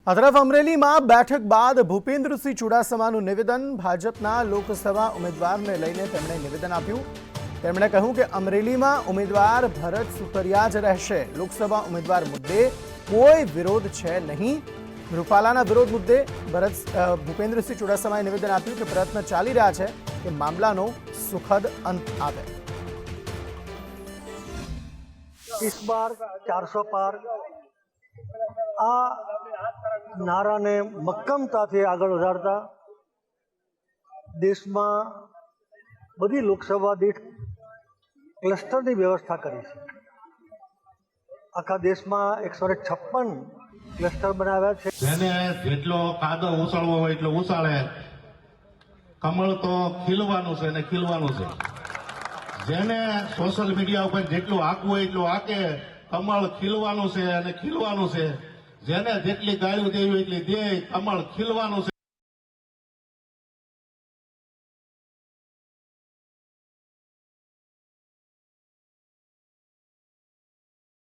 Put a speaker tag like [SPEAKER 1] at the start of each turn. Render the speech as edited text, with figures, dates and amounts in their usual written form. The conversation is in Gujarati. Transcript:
[SPEAKER 1] આ તરફ અમરેલીમાં બેઠક બાદ ભૂપેન્દ્રસિંહ ચુડાસમાનું નિવેદન ભાજપના લોકસભા ઉમેદવારને લઈને તેમણે નિવેદન આપ્યું। તેમણે કહ્યું કે અમરેલીમાં ઉમેદવાર ભરત સુતરિયા જ રહેશે। લોકસભા ઉમેદવાર મુદ્દે કોઈ વિરોધ છે નહીં। રૂપાલાના વિરોધ મુદ્દે ભૂપેન્દ્રસિંહ ચુડાસમાએ નિવેદન આપ્યું કે પ્રયત્ન ચાલી રહ્યા છે કે મામલાનો સુખદ અંત આવે।
[SPEAKER 2] इस बार 400 पार आ नारा ने मक्कमता थी आगळ वधारता देश में बधी लोकसभा दीठ क्लस्टर की व्यवस्था करी है। आखा देश में 156 क्लस्टर बनाव्या छे।
[SPEAKER 3] जेने जेटलो कादो उछाळવો હોય એટલો ઉછાળે। કમળ તો ખીલવાનું છે ને ખીલવાનું છે। જેને સોશિયલ મીડિયા ઉપર જેટલું આકવું હોય એટલું આકે। કમળ ખીલવાનું છે અને ખીલવાનું છે। જેને જેટલી ગાળ્યું દેવી એટલી દે, કમળ ખીલવાનું છે।